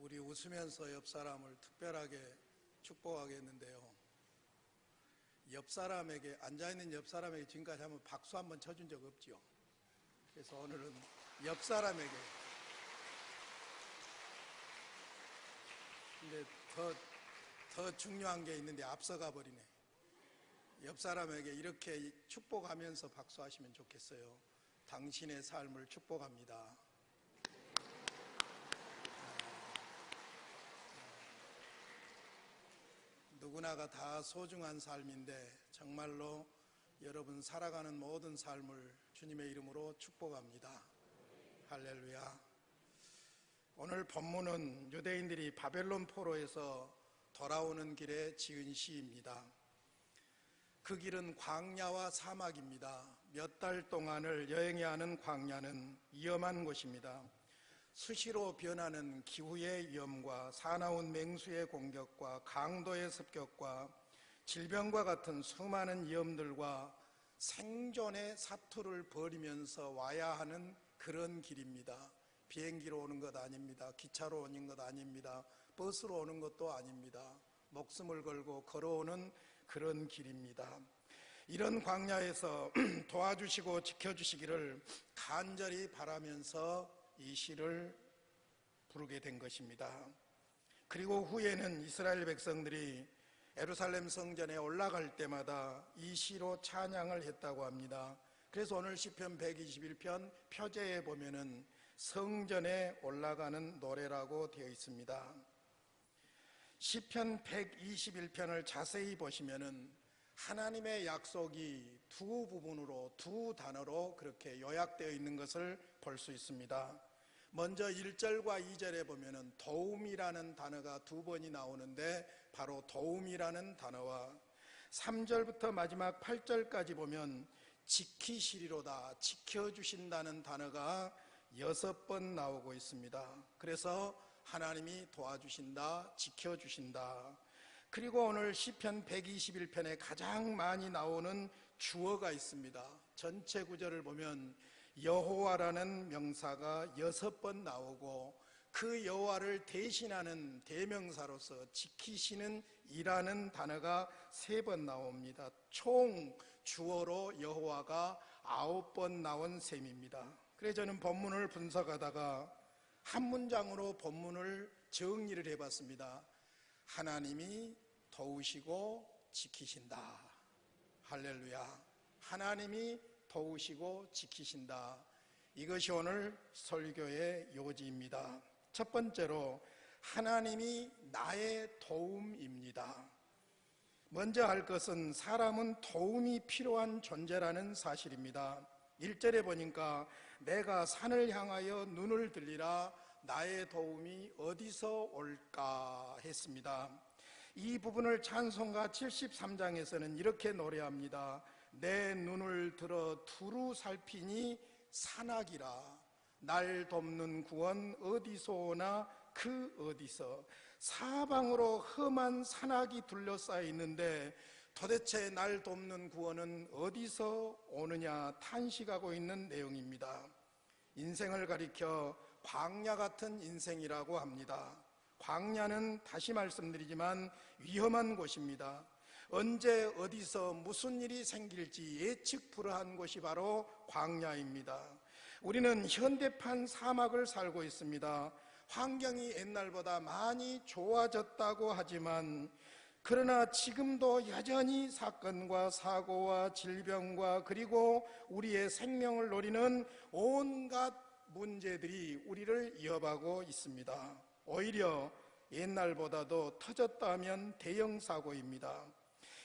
우리 웃으면서 옆 사람을 특별하게 축복하겠는데요. 옆 사람에게, 앉아있는 옆 사람에게 지금까지 한번 박수 한번 쳐준 적 없죠. 그래서 오늘은 옆 사람에게, 근데 더 중요한 게 있는데 앞서가 버리네. 옆 사람에게 이렇게 축복하면서 박수하시면 좋겠어요. 당신의 삶을 축복합니다. 누구나가 다 소중한 삶인데 정말로 여러분 살아가는 모든 삶을 주님의 이름으로 축복합니다. 할렐루야. 오늘 본문은 유대인들이 바벨론 포로에서 돌아오는 길에 지은 시입니다. 그 길은 광야와 사막입니다. 몇 달 동안을 여행해야 하는 광야는 위험한 곳입니다. 수시로 변하는 기후의 위험과 사나운 맹수의 공격과 강도의 습격과 질병과 같은 수많은 위험들과 생존의 사투를 벌이면서 와야 하는 그런 길입니다. 비행기로 오는 것 아닙니다. 기차로 오는 것 아닙니다. 버스로 오는 것도 아닙니다. 목숨을 걸고 걸어오는 그런 길입니다. 이런 광야에서 도와주시고 지켜주시기를 간절히 바라면서 이 시를 부르게 된 것입니다. 그리고 후에는 이스라엘 백성들이 예루살렘 성전에 올라갈 때마다 이 시로 찬양을 했다고 합니다. 그래서 오늘 시편 121편 표제에 보면은 성전에 올라가는 노래라고 되어 있습니다. 시편 121편을 자세히 보시면은 하나님의 약속이 두 부분으로, 두 단어로 그렇게 요약되어 있는 것을 볼 수 있습니다. 먼저 1절과 2절에 보면은 도움이라는 단어가 두 번이 나오는데 바로 도움이라는 단어와 3절부터 마지막 8절까지 보면 지키시리로다, 지켜주신다는 단어가 6번 나오고 있습니다. 그래서 하나님이 도와주신다, 지켜주신다. 그리고 오늘 시편 121편에 가장 많이 나오는 주어가 있습니다. 전체 구절을 보면 여호와라는 명사가 6번 나오고 그 여호와를 대신하는 대명사로서 지키시는 이라는 단어가 3번 나옵니다. 총 주어로 여호와가 9번 나온 셈입니다. 그래서 저는 본문을 분석하다가 한 문장으로 본문을 정리를 해봤습니다. 하나님이 도우시고 지키신다. 할렐루야. 하나님이 도우시고 지키신다. 이것이 오늘 설교의 요지입니다. 첫 번째로 하나님이 나의 도움입니다. 먼저 할 것은 사람은 도움이 필요한 존재라는 사실입니다. 1절에 보니까 내가 산을 향하여 눈을 들리라 나의 도움이 어디서 올까 했습니다. 이 부분을 찬송가 73장에서는 이렇게 노래합니다. 내 눈을 들어 두루 살피니 산악이라 날 돕는 구원 어디서 오나 그 어디서. 사방으로 험한 산악이 둘러싸여 있는데 도대체 날 돕는 구원은 어디서 오느냐 탄식하고 있는 내용입니다. 인생을 가리켜 광야 같은 인생이라고 합니다. 광야는 다시 말씀드리지만 위험한 곳입니다. 언제 어디서 무슨 일이 생길지 예측 불허한 곳이 바로 광야입니다. 우리는 현대판 사막을 살고 있습니다. 환경이 옛날보다 많이 좋아졌다고 하지만 그러나 지금도 여전히 사건과 사고와 질병과 그리고 우리의 생명을 노리는 온갖 문제들이 우리를 위협하고 있습니다. 오히려 옛날보다도 터졌다면 대형 사고입니다.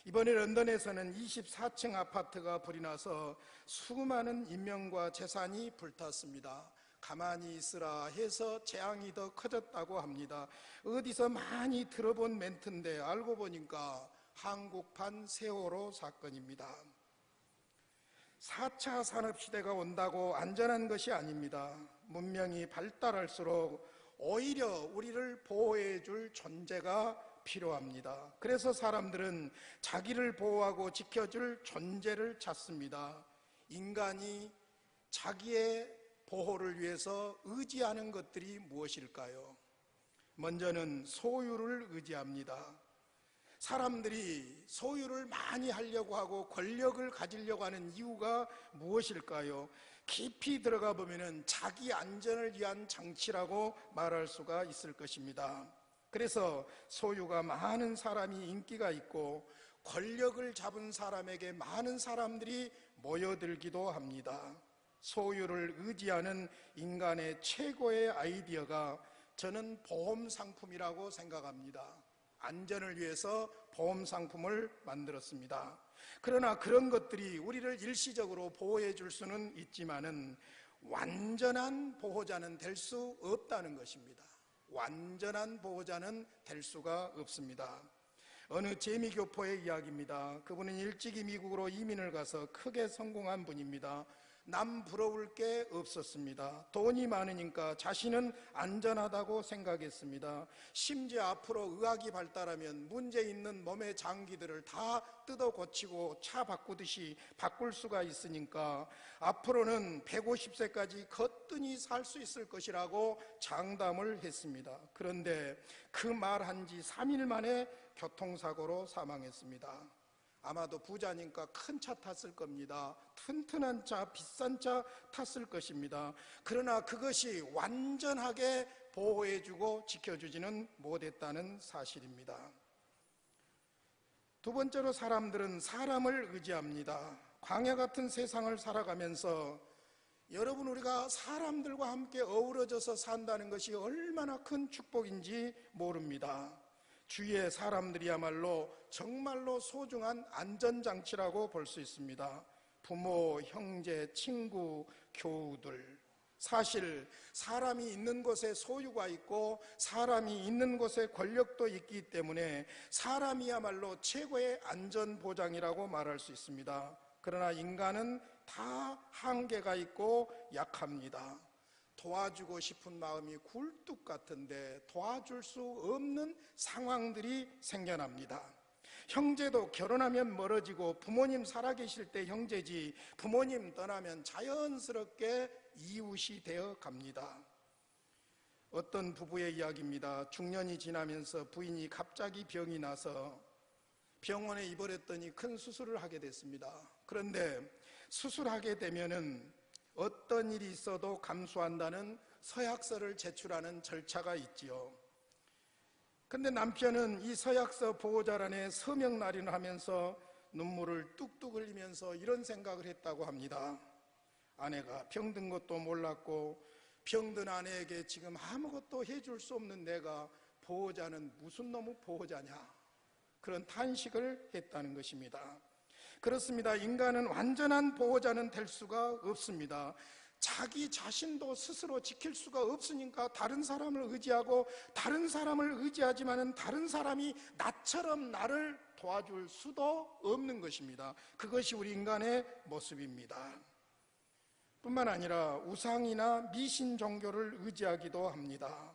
이번에 런던에서는 24층 아파트가 불이 나서 수많은 인명과 재산이 불탔습니다. 가만히 있으라 해서 재앙이 더 커졌다고 합니다. 어디서 많이 들어본 멘트인데 알고 보니까 한국판 세월호 사건입니다. 4차 산업시대가 온다고 안전한 것이 아닙니다. 문명이 발달할수록 오히려 우리를 보호해 줄 존재가 필요합니다. 그래서 사람들은 자기를 보호하고 지켜줄 존재를 찾습니다. 인간이 자기의 보호를 위해서 의지하는 것들이 무엇일까요? 먼저는 소유를 의지합니다. 사람들이 소유를 많이 하려고 하고 권력을 가지려고 하는 이유가 무엇일까요? 깊이 들어가 보면은 자기 안전을 위한 장치라고 말할 수가 있을 것입니다. 그래서 소유가 많은 사람이 인기가 있고 권력을 잡은 사람에게 많은 사람들이 모여들기도 합니다. 소유를 의지하는 인간의 최고의 아이디어가 저는 보험 상품이라고 생각합니다. 안전을 위해서 보험 상품을 만들었습니다. 그러나 그런 것들이 우리를 일시적으로 보호해 줄 수는 있지만은 완전한 보호자는 될 수 없다는 것입니다. 완전한 보호자는 될 수가 없습니다. 어느 재미교포의 이야기입니다. 그분은 일찍이 미국으로 이민을 가서 크게 성공한 분입니다. 남 부러울 게 없었습니다. 돈이 많으니까 자신은 안전하다고 생각했습니다. 심지어 앞으로 의학이 발달하면 문제 있는 몸의 장기들을 다 뜯어 고치고 차 바꾸듯이 바꿀 수가 있으니까 앞으로는 150세까지 거뜬히 살 수 있을 것이라고 장담을 했습니다. 그런데 그 말한 지 3일 만에 교통사고로 사망했습니다. 아마도 부자니까 큰 차 탔을 겁니다. 튼튼한 차, 비싼 차 탔을 것입니다. 그러나 그것이 완전하게 보호해주고 지켜주지는 못했다는 사실입니다. 두 번째로 사람들은 사람을 의지합니다. 광야 같은 세상을 살아가면서 여러분, 우리가 사람들과 함께 어우러져서 산다는 것이 얼마나 큰 축복인지 모릅니다. 주위의 사람들이야말로 정말로 소중한 안전장치라고 볼 수 있습니다. 부모, 형제, 친구, 교우들. 사실 사람이 있는 곳에 소유가 있고 사람이 있는 곳에 권력도 있기 때문에 사람이야말로 최고의 안전보장이라고 말할 수 있습니다. 그러나 인간은 다 한계가 있고 약합니다. 도와주고 싶은 마음이 굴뚝 같은데 도와줄 수 없는 상황들이 생겨납니다. 형제도 결혼하면 멀어지고 부모님 살아계실 때 형제지 부모님 떠나면 자연스럽게 이웃이 되어 갑니다. 어떤 부부의 이야기입니다. 중년이 지나면서 부인이 갑자기 병이 나서 병원에 입원했더니 큰 수술을 하게 됐습니다. 그런데 수술하게 되면은 어떤 일이 있어도 감수한다는 서약서를 제출하는 절차가 있지요. 그런데 남편은 이 서약서 보호자란에 서명 날인을 하면서 눈물을 뚝뚝 흘리면서 이런 생각을 했다고 합니다. 아내가 병든 것도 몰랐고 병든 아내에게 지금 아무것도 해줄 수 없는 내가 보호자는 무슨 놈의 보호자냐, 그런 탄식을 했다는 것입니다. 그렇습니다. 인간은 완전한 보호자는 될 수가 없습니다. 자기 자신도 스스로 지킬 수가 없으니까 다른 사람을 의지하고 다른 사람을 의지하지만은 다른 사람이 나처럼 나를 도와줄 수도 없는 것입니다. 그것이 우리 인간의 모습입니다. 뿐만 아니라 우상이나 미신 종교를 의지하기도 합니다.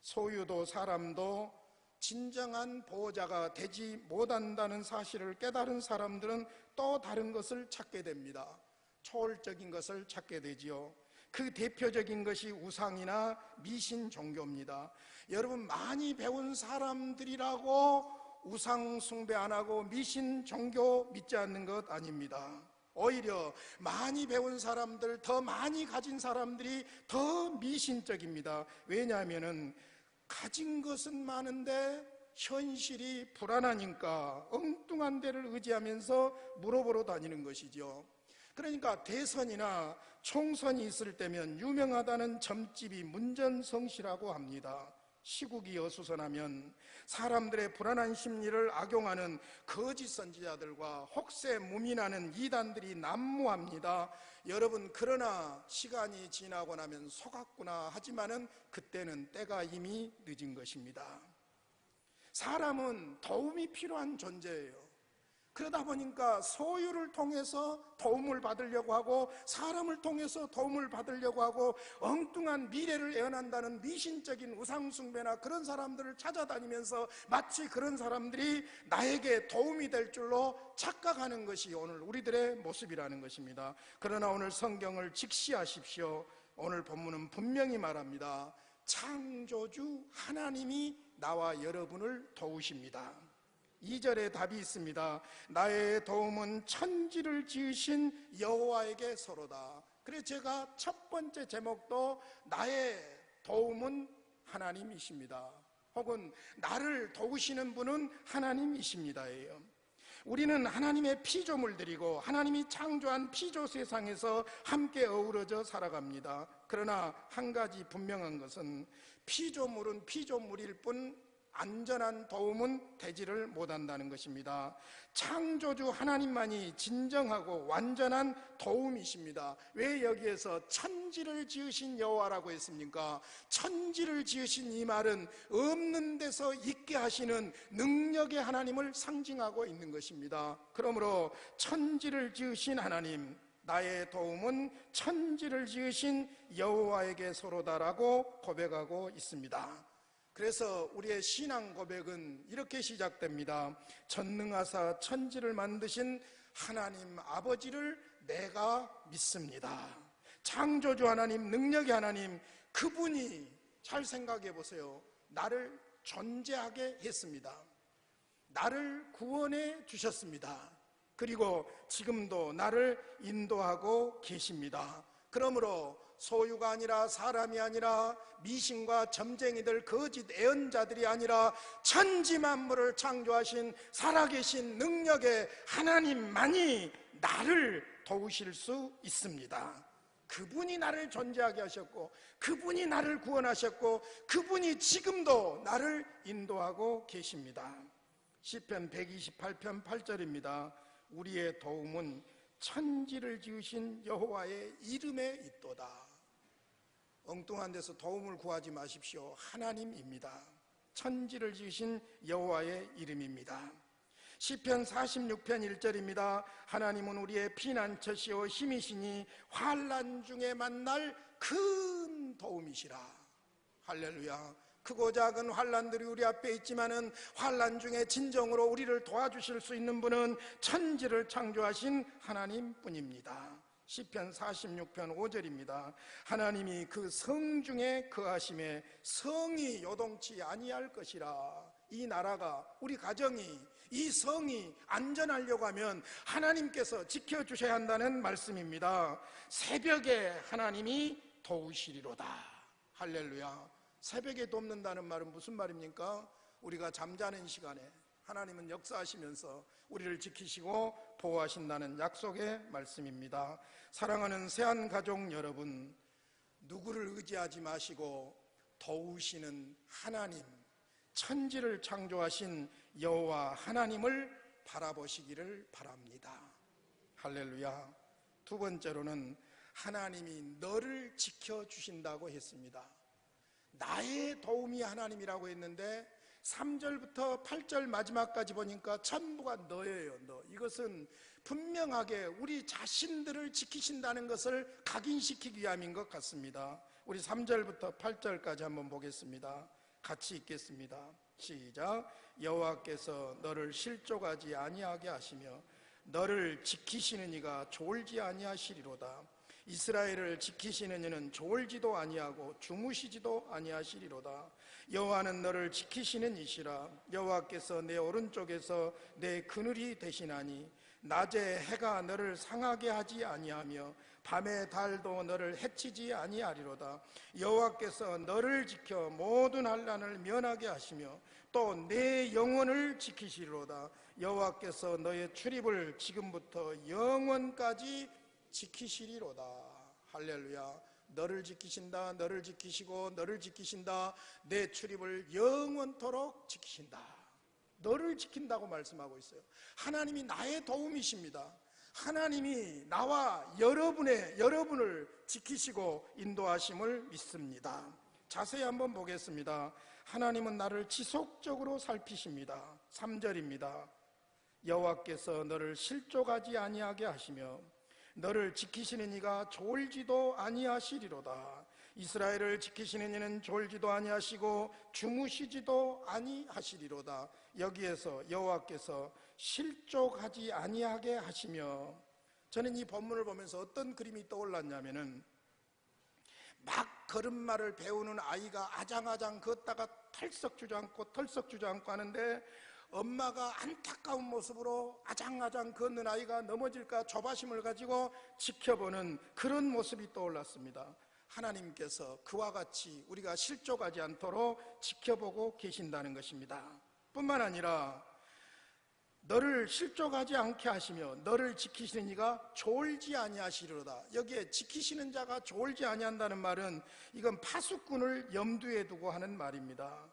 소유도 사람도 진정한 보호자가 되지 못한다는 사실을 깨달은 사람들은 또 다른 것을 찾게 됩니다. 초월적인 것을 찾게 되지요. 그 대표적인 것이 우상이나 미신 종교입니다. 여러분, 많이 배운 사람들이라고 우상 숭배 안 하고 미신 종교 믿지 않는 것 아닙니다. 오히려 많이 배운 사람들, 더 많이 가진 사람들이 더 미신적입니다. 왜냐하면은 가진 것은 많은데 현실이 불안하니까 엉뚱한 데를 의지하면서 물어보러 다니는 것이죠. 그러니까 대선이나 총선이 있을 때면 유명하다는 점집이 문전성시라고 합니다. 시국이 어수선하면 사람들의 불안한 심리를 악용하는 거짓 선지자들과 혹세 무민하는 이단들이 난무합니다. 여러분, 그러나 시간이 지나고 나면 속았구나 하지만은 그때는 때가 이미 늦은 것입니다. 사람은 도움이 필요한 존재예요. 그러다 보니까 소유를 통해서 도움을 받으려고 하고 사람을 통해서 도움을 받으려고 하고 엉뚱한 미래를 예언한다는 미신적인 우상숭배나 그런 사람들을 찾아다니면서 마치 그런 사람들이 나에게 도움이 될 줄로 착각하는 것이 오늘 우리들의 모습이라는 것입니다. 그러나 오늘 성경을 직시하십시오. 오늘 본문은 분명히 말합니다. 창조주 하나님이 나와 여러분을 도우십니다. 2절에 답이 있습니다. 나의 도움은 천지를 지으신 여호와에게 서로다. 그래서 제가 첫 번째 제목도 나의 도움은 하나님이십니다. 혹은 나를 도우시는 분은 하나님이십니다예요. 우리는 하나님의 피조물들이고 하나님이 창조한 피조 세상에서 함께 어우러져 살아갑니다. 그러나 한 가지 분명한 것은 피조물은 피조물일 뿐 안전한 도움은 되지를 못한다는 것입니다. 창조주 하나님만이 진정하고 완전한 도움이십니다. 왜 여기에서 천지를 지으신 여호와라고 했습니까? 천지를 지으신 이 말은 없는 데서 있게 하시는 능력의 하나님을 상징하고 있는 것입니다. 그러므로 천지를 지으신 하나님, 나의 도움은 천지를 지으신 여호와에게 서로다라고 고백하고 있습니다. 그래서 우리의 신앙 고백은 이렇게 시작됩니다. 전능하사 천지를 만드신 하나님 아버지를 내가 믿습니다. 창조주 하나님, 능력의 하나님, 그분이 잘 생각해 보세요. 나를 존재하게 했습니다. 나를 구원해 주셨습니다. 그리고 지금도 나를 인도하고 계십니다. 그러므로 소유가 아니라 사람이 아니라 미신과 점쟁이들 거짓 애언자들이 아니라 천지 만물을 창조하신 살아계신 능력의 하나님만이 나를 도우실 수 있습니다. 그분이 나를 존재하게 하셨고 그분이 나를 구원하셨고 그분이 지금도 나를 인도하고 계십니다. 시편 128편 8절입니다. 우리의 도움은 천지를 지으신 여호와의 이름에 있도다. 엉뚱한 데서 도움을 구하지 마십시오. 하나님입니다. 천지를 지으신 여호와의 이름입니다. 시편 46편 1절입니다. 하나님은 우리의 피난처시오 힘이시니 환난 중에 만날 큰 도움이시라. 할렐루야. 크고 작은 환난들이 우리 앞에 있지만은 환난 중에 진정으로 우리를 도와주실 수 있는 분은 천지를 창조하신 하나님뿐입니다. 시편 46편 5절입니다. 하나님이 그 성 중에 거하심에 성이 요동치 아니할 것이라. 이 나라가, 우리 가정이, 이 성이 안전하려고 하면 하나님께서 지켜주셔야 한다는 말씀입니다. 새벽에 하나님이 도우시리로다. 할렐루야. 새벽에 돕는다는 말은 무슨 말입니까? 우리가 잠자는 시간에 하나님은 역사하시면서 우리를 지키시고 보호하신다는 약속의 말씀입니다. 사랑하는 새한가족 여러분, 누구를 의지하지 마시고 도우시는 하나님, 천지를 창조하신 여호와 하나님을 바라보시기를 바랍니다. 할렐루야. 두 번째로는 하나님이 너를 지켜주신다고 했습니다. 나의 도움이 하나님이라고 했는데 3절부터 8절 마지막까지 보니까 전부가 너예요. 너. 이것은 분명하게 우리 자신들을 지키신다는 것을 각인시키기 위함인 것 같습니다. 우리 3절부터 8절까지 한번 보겠습니다. 같이 읽겠습니다. 시작. 여호와께서 너를 실족하지 아니하게 하시며 너를 지키시는 이가 졸지 아니하시리로다. 이스라엘을 지키시는 이는 졸지도 아니하고 주무시지도 아니하시리로다. 여호와는 너를 지키시는 이시라. 여호와께서 내 오른쪽에서 내 그늘이 되시나니 낮에 해가 너를 상하게 하지 아니하며 밤에 달도 너를 해치지 아니하리로다. 여호와께서 너를 지켜 모든 환난을 면하게 하시며 또 내 영혼을 지키시리로다. 여호와께서 너의 출입을 지금부터 영원까지 지키시리로다. 할렐루야. 너를 지키신다. 너를 지키시고 너를 지키신다. 내 출입을 영원토록 지키신다. 너를 지킨다고 말씀하고 있어요. 하나님이 나의 도움이십니다. 하나님이 나와 여러분을 지키시고 인도하심을 믿습니다. 자세히 한번 보겠습니다. 하나님은 나를 지속적으로 살피십니다. 3절입니다. 여호와께서 너를 실족하지 아니하게 하시며 너를 지키시는 이가 졸지도 아니하시리로다. 이스라엘을 지키시는 이는 졸지도 아니하시고 주무시지도 아니하시리로다. 여기에서 여호와께서 실족하지 아니하게 하시며, 저는 이 본문을 보면서 어떤 그림이 떠올랐냐면은 막 걸음마를 배우는 아이가 아장아장 걷다가 털썩 주저앉고 하는데 엄마가 안타까운 모습으로 아장아장 걷는 아이가 넘어질까 조바심을 가지고 지켜보는 그런 모습이 떠올랐습니다. 하나님께서 그와 같이 우리가 실족하지 않도록 지켜보고 계신다는 것입니다. 뿐만 아니라 너를 실족하지 않게 하시며 너를 지키시는 이가 졸지 아니하시리로다. 여기에 지키시는 자가 졸지 아니한다는 말은 이건 파수꾼을 염두에 두고 하는 말입니다.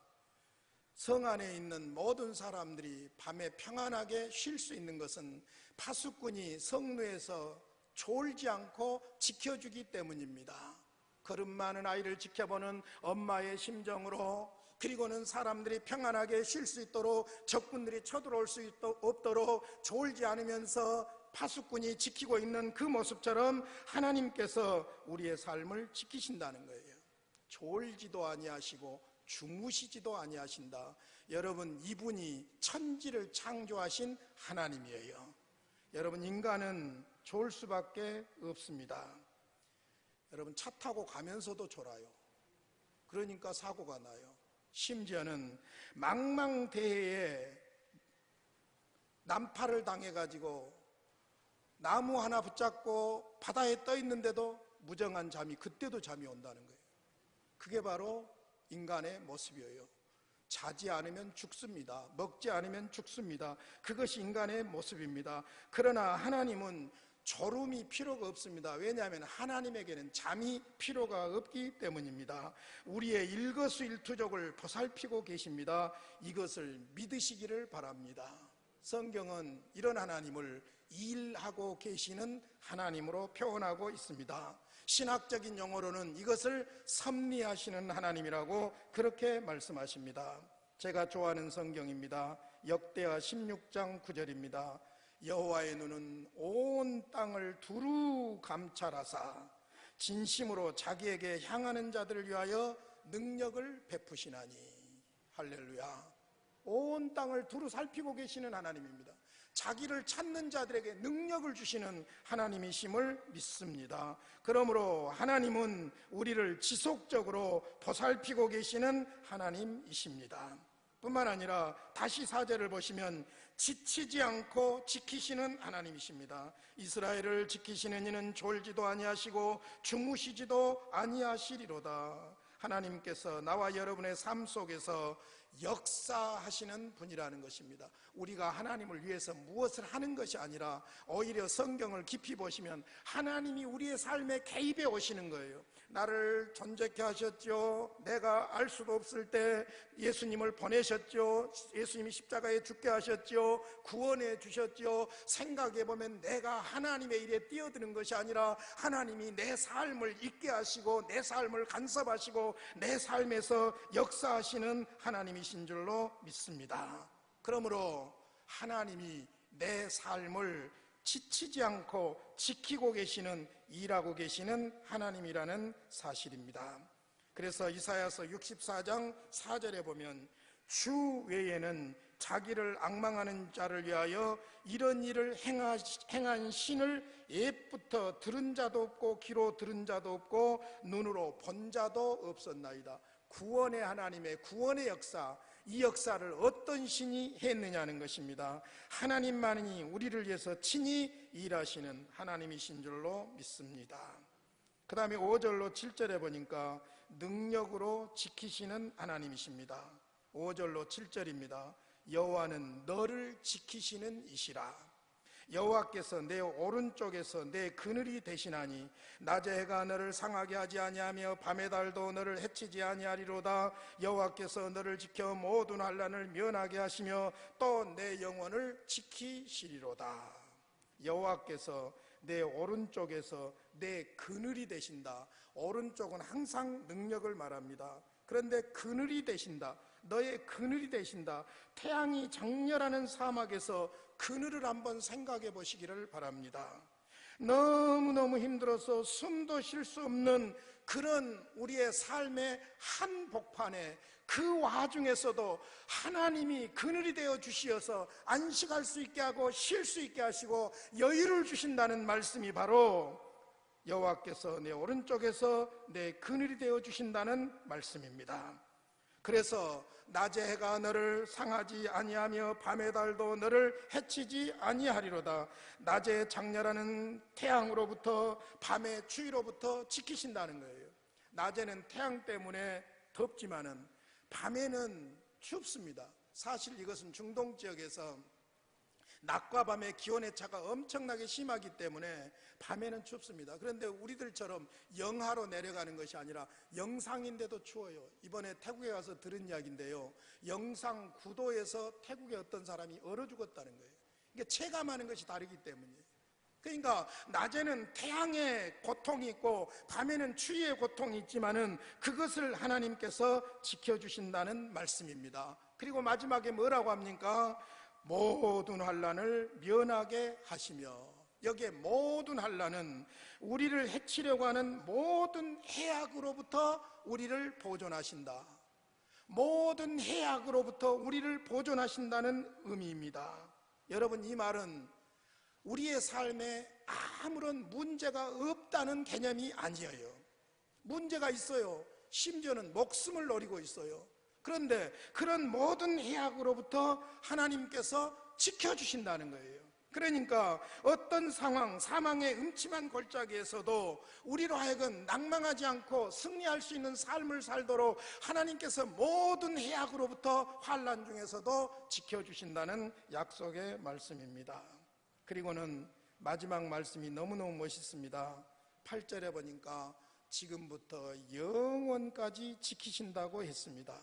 성 안에 있는 모든 사람들이 밤에 평안하게 쉴 수 있는 것은 파수꾼이 성루에서 졸지 않고 지켜주기 때문입니다. 걸음 많은 아이를 지켜보는 엄마의 심정으로, 그리고는 사람들이 평안하게 쉴 수 있도록, 적군들이 쳐들어올 수 없도록 졸지 않으면서 파수꾼이 지키고 있는 그 모습처럼 하나님께서 우리의 삶을 지키신다는 거예요. 졸지도 아니하시고 주무시지도 아니하신다. 여러분, 이분이 천지를 창조하신 하나님이에요. 여러분, 인간은 졸 수밖에 없습니다. 여러분, 차 타고 가면서도 졸아요. 그러니까 사고가 나요. 심지어는 망망대해에 난파를 당해가지고 나무 하나 붙잡고 바다에 떠 있는데도 무정한 잠이, 그때도 잠이 온다는 거예요. 그게 바로 인간의 모습이에요. 자지 않으면 죽습니다. 먹지 않으면 죽습니다. 그것이 인간의 모습입니다. 그러나 하나님은 졸음이 필요가 없습니다. 왜냐하면 하나님에게는 잠이 필요가 없기 때문입니다. 우리의 일거수일투족을 보살피고 계십니다. 이것을 믿으시기를 바랍니다. 성경은 이런 하나님을 일하고 계시는 하나님으로 표현하고 있습니다. 신학적인 용어로는 이것을 섭리하시는 하나님이라고 그렇게 말씀하십니다. 제가 좋아하는 성경입니다. 역대하 16장 9절입니다. 여호와의 눈은 온 땅을 두루 감찰하사 진심으로 자기에게 향하는 자들을 위하여 능력을 베푸시나니. 할렐루야. 온 땅을 두루 살피고 계시는 하나님입니다. 자기를 찾는 자들에게 능력을 주시는 하나님이심을 믿습니다. 그러므로 하나님은 우리를 지속적으로 보살피고 계시는 하나님이십니다. 뿐만 아니라 다시 4절을 보시면 지치지 않고 지키시는 하나님이십니다. 이스라엘을 지키시는 이는 졸지도 아니하시고 주무시지도 아니하시리로다. 하나님께서 나와 여러분의 삶 속에서 역사하시는 분이라는 것입니다. 우리가 하나님을 위해서 무엇을 하는 것이 아니라 오히려 성경을 깊이 보시면 하나님이 우리의 삶에 개입해 오시는 거예요. 나를 존재케 하셨죠. 내가 알 수도 없을 때 예수님을 보내셨죠. 예수님이 십자가에 죽게 하셨죠. 구원해 주셨죠. 생각해 보면 내가 하나님의 일에 뛰어드는 것이 아니라 하나님이 내 삶을 있게 하시고 내 삶을 간섭하시고 내 삶에서 역사하시는 하나님이신 줄로 믿습니다. 그러므로 하나님이 내 삶을 지치지 않고 지키고 계시는, 일하고 계시는 하나님이라는 사실입니다. 그래서 이사야서 64장 4절에 보면 주 외에는 자기를 앙망하는 자를 위하여 이런 일을 행한 신을 옛부터 들은 자도 없고 귀로 들은 자도 없고 눈으로 본 자도 없었나이다. 구원의 하나님의 구원의 역사, 이 역사를 어떤 신이 했느냐는 것입니다. 하나님만이 우리를 위해서 친히 일하시는 하나님이신 줄로 믿습니다. 그 다음에 5절로 7절에 보니까 능력으로 지키시는 하나님이십니다. 5절로 7절입니다. 여호와는 너를 지키시는 이시라. 여호와께서 내 오른쪽에서 내 그늘이 되시나니 낮의 해가 너를 상하게 하지 아니하며 밤의 달도 너를 해치지 아니하리로다. 여호와께서 너를 지켜 모든 환난을 면하게 하시며 또 내 영혼을 지키시리로다. 여호와께서 내 오른쪽에서 내 그늘이 되신다. 오른쪽은 항상 능력을 말합니다. 그런데 그늘이 되신다. 너의 그늘이 되신다. 태양이 장렬하는 사막에서 그늘을 한번 생각해 보시기를 바랍니다. 너무너무 힘들어서 숨도 쉴 수 없는 그런 우리의 삶의 한복판에 그 와중에서도 하나님이 그늘이 되어 주시어서 안식할 수 있게 하고 쉴 수 있게 하시고 여유를 주신다는 말씀이 바로 여호와께서 내 오른쪽에서 내 그늘이 되어 주신다는 말씀입니다. 그래서 낮의 해가 너를 상하지 아니하며 밤의 달도 너를 해치지 아니하리로다. 낮의 장렬하는 태양으로부터 밤의 추위로부터 지키신다는 거예요. 낮에는 태양 때문에 덥지만은 밤에는 춥습니다. 사실 이것은 중동 지역에서 낮과 밤의 기온의 차가 엄청나게 심하기 때문에 밤에는 춥습니다. 그런데 우리들처럼 영하로 내려가는 것이 아니라 영상인데도 추워요. 이번에 태국에 가서 들은 이야기인데요, 영상 9도에서 태국의 어떤 사람이 얼어 죽었다는 거예요. 이게 체감하는 것이 다르기 때문이에요. 그러니까 낮에는 태양의 고통이 있고 밤에는 추위의 고통이 있지만은 그것을 하나님께서 지켜주신다는 말씀입니다. 그리고 마지막에 뭐라고 합니까? 모든 환난을 면하게 하시며, 여기에 모든 환난은 우리를 해치려고 하는 모든 해악으로부터 우리를 보존하신다. 모든 해악으로부터 우리를 보존하신다는 의미입니다. 여러분, 이 말은 우리의 삶에 아무런 문제가 없다는 개념이 아니에요. 문제가 있어요. 심지어는 목숨을 노리고 있어요. 그런데 그런 모든 해악으로부터 하나님께서 지켜주신다는 거예요. 그러니까 어떤 상황, 사망의 음침한 골짜기에서도 우리로 하여금 낭망하지 않고 승리할 수 있는 삶을 살도록 하나님께서 모든 해악으로부터 환난 중에서도 지켜주신다는 약속의 말씀입니다. 그리고는 마지막 말씀이 너무너무 멋있습니다. 8절에 보니까 지금부터 영원까지 지키신다고 했습니다.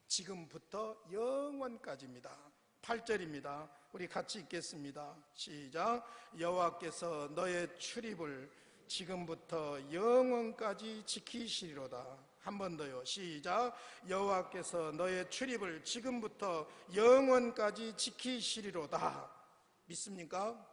지금부터 영원까지입니다. 8절입니다. 우리 같이 읽겠습니다. 시작. 여호와께서 너의 출입을 지금부터 영원까지 지키시리로다. 한 번 더요. 시작. 여호와께서 너의 출입을 지금부터 영원까지 지키시리로다. 믿습니까?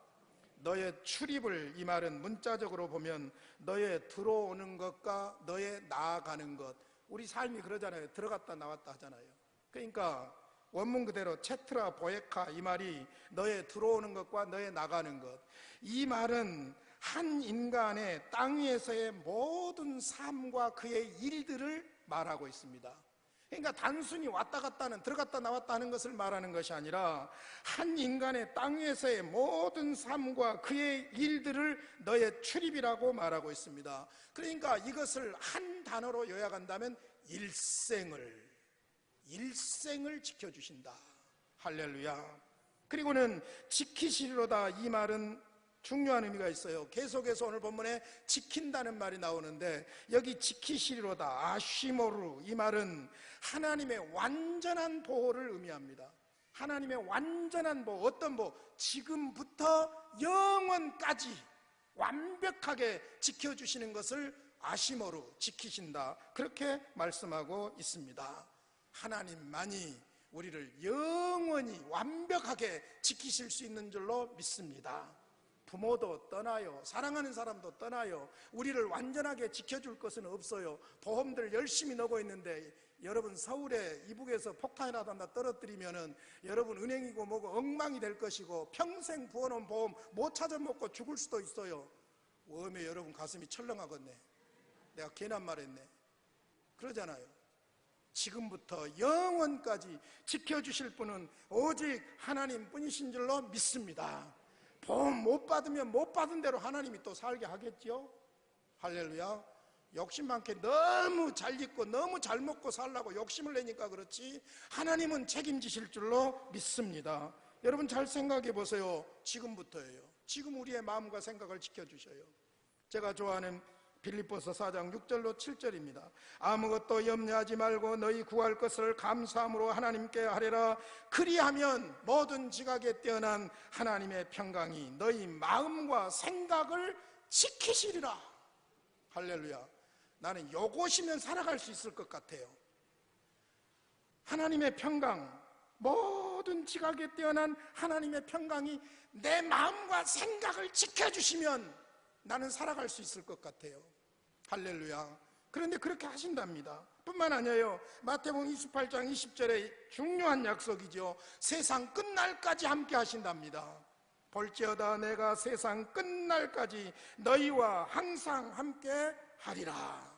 너의 출입을, 이 말은 문자적으로 보면 너의 들어오는 것과 너의 나아가는 것, 우리 삶이 그러잖아요. 들어갔다 나왔다 하잖아요. 그러니까 원문 그대로 체트라 보에카, 이 말이 너의 들어오는 것과 너의 나가는 것, 이 말은 한 인간의 땅 위에서의 모든 삶과 그의 일들을 말하고 있습니다. 그러니까 단순히 왔다 갔다 하는, 들어갔다 나왔다 하는 것을 말하는 것이 아니라 한 인간의 땅 위에서의 모든 삶과 그의 일들을 너의 출입이라고 말하고 있습니다. 그러니까 이것을 한 단어로 요약한다면 일생을 지켜주신다. 할렐루야. 그리고는 지키시리로다, 이 말은 중요한 의미가 있어요. 계속해서 오늘 본문에 지킨다는 말이 나오는데, 여기 지키시리로다, 아쉬모르, 이 말은 하나님의 완전한 보호를 의미합니다. 하나님의 완전한 보호, 어떤 보호? 지금부터 영원까지 완벽하게 지켜주시는 것을 아쉬모르, 지키신다, 그렇게 말씀하고 있습니다. 하나님만이 우리를 영원히 완벽하게 지키실 수 있는 줄로 믿습니다. 부모도 떠나요. 사랑하는 사람도 떠나요. 우리를 완전하게 지켜줄 것은 없어요. 보험들 열심히 넣고 있는데, 여러분 서울에 이북에서 폭탄이라도 하나 떨어뜨리면은 여러분 은행이고 뭐고 엉망이 될 것이고, 평생 부어놓은 보험 못 찾아 먹고 죽을 수도 있어요. 웜에 여러분 가슴이 철렁하겠네. 내가 괜한 말 했네. 그러잖아요. 지금부터 영원까지 지켜주실 분은 오직 하나님뿐이신 줄로 믿습니다. 보험 못 받으면 못 받은 대로 하나님이 또 살게 하겠죠. 할렐루야. 욕심 많게 너무 잘 입고 너무 잘 먹고 살라고 욕심을 내니까 그렇지, 하나님은 책임지실 줄로 믿습니다. 여러분 잘 생각해 보세요. 지금부터예요. 지금 우리의 마음과 생각을 지켜주셔요. 제가 좋아하는 빌립보서 4장 6절로 7절입니다. 아무것도 염려하지 말고 너희 구할 것을 감사함으로 하나님께 하리라. 그리하면 모든 지각에 뛰어난 하나님의 평강이 너희 마음과 생각을 지키시리라. 할렐루야. 나는 요것이면 살아갈 수 있을 것 같아요. 하나님의 평강, 모든 지각에 뛰어난 하나님의 평강이 내 마음과 생각을 지켜주시면 나는 살아갈 수 있을 것 같아요. 할렐루야. 그런데 그렇게 하신답니다. 뿐만 아니에요. 마태복음 28장 20절에 중요한 약속이죠. 세상 끝날까지 함께 하신답니다. 볼지어다 내가 세상 끝날까지 너희와 항상 함께 하리라.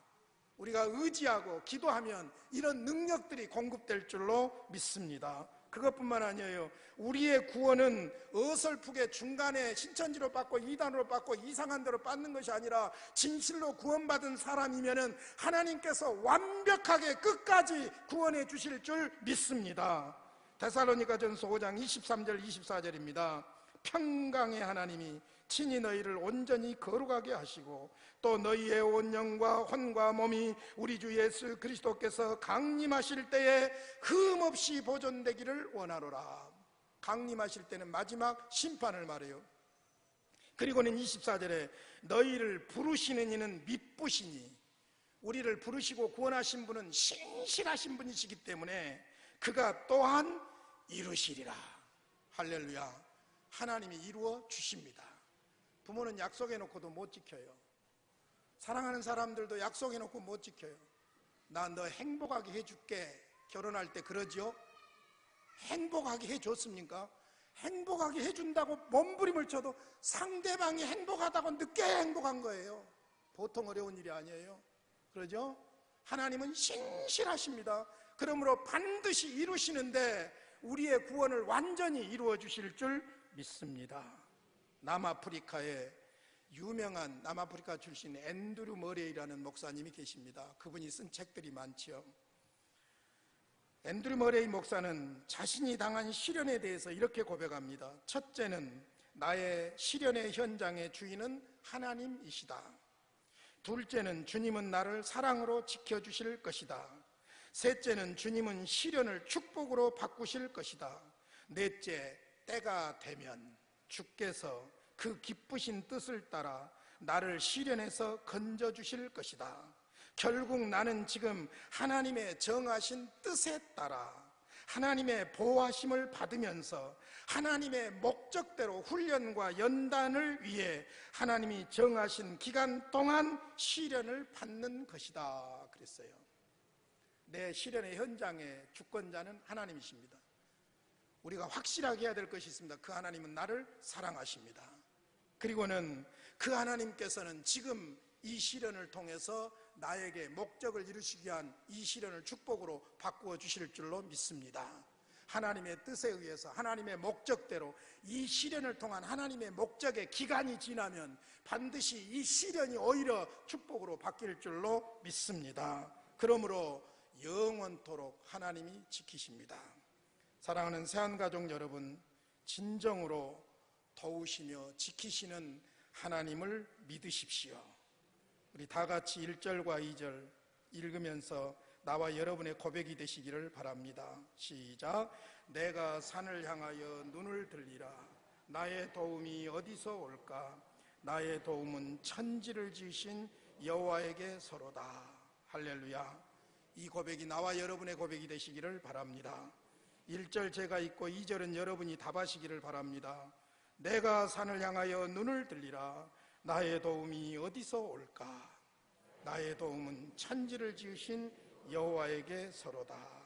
우리가 의지하고 기도하면 이런 능력들이 공급될 줄로 믿습니다. 그것뿐만 아니에요. 우리의 구원은 어설프게 중간에 신천지로 받고 이단으로 받고 이상한 대로 받는 것이 아니라 진실로 구원받은 사람이면은 하나님께서 완벽하게 끝까지 구원해 주실 줄 믿습니다. 데살로니가전서 5장 23절 24절입니다. 평강의 하나님이 친히 너희를 온전히 거룩하게 하시고 또 너희의 온 영과 혼과 몸이 우리 주 예수 그리스도께서 강림하실 때에 흠없이 보존되기를 원하노라. 강림하실 때는 마지막 심판을 말해요. 그리고는 24절에 너희를 부르시는 이는 미쁘시니, 우리를 부르시고 구원하신 분은 신실하신 분이시기 때문에 그가 또한 이루시리라. 할렐루야. 하나님이 이루어 주십니다. 부모는 약속해놓고도 못 지켜요. 사랑하는 사람들도 약속해놓고 못 지켜요. 나 너 행복하게 해줄게. 결혼할 때 그러죠? 행복하게 해줬습니까? 행복하게 해준다고 몸부림을 쳐도 상대방이 행복하다고 늦게 행복한 거예요. 보통 어려운 일이 아니에요. 그러죠? 하나님은 신실하십니다. 그러므로 반드시 이루시는데 우리의 구원을 완전히 이루어 주실 줄 믿습니다. 남아프리카에 유명한 남아프리카 출신 앤드류 머레이라는 목사님이 계십니다. 그분이 쓴 책들이 많지요. 앤드류 머레이 목사는 자신이 당한 시련에 대해서 이렇게 고백합니다. 첫째는 나의 시련의 현장의 주인은 하나님이시다. 둘째는 주님은 나를 사랑으로 지켜주실 것이다. 셋째는 주님은 시련을 축복으로 바꾸실 것이다. 넷째, 때가 되면 주께서 그 기쁘신 뜻을 따라 나를 시련에서 건져주실 것이다. 결국 나는 지금 하나님의 정하신 뜻에 따라 하나님의 보호하심을 받으면서 하나님의 목적대로 훈련과 연단을 위해 하나님이 정하신 기간 동안 시련을 받는 것이다 그랬어요. 내 시련의 현장의 주권자는 하나님이십니다. 우리가 확실하게 해야 될 것이 있습니다. 그 하나님은 나를 사랑하십니다. 그리고는 그 하나님께서는 지금 이 시련을 통해서 나에게 목적을 이루시기 위한 이 시련을 축복으로 바꾸어 주실 줄로 믿습니다. 하나님의 뜻에 의해서 하나님의 목적대로 이 시련을 통한 하나님의 목적의 기간이 지나면 반드시 이 시련이 오히려 축복으로 바뀔 줄로 믿습니다. 그러므로 영원토록 하나님이 지키십니다. 사랑하는 새한가족 여러분, 진정으로 도우시며 지키시는 하나님을 믿으십시오. 우리 다 같이 1절과 2절 읽으면서 나와 여러분의 고백이 되시기를 바랍니다. 시작. 내가 산을 향하여 눈을 들리라. 나의 도움이 어디서 올까? 나의 도움은 천지를 지으신 여호와에게 서로다. 할렐루야. 이 고백이 나와 여러분의 고백이 되시기를 바랍니다. 1절 제가 읽고 2절은 여러분이 답하시기를 바랍니다. 내가 산을 향하여 눈을 들리라. 나의 도움이 어디서 올까? 나의 도움은 천지를 지으신 여호와에게 서로다.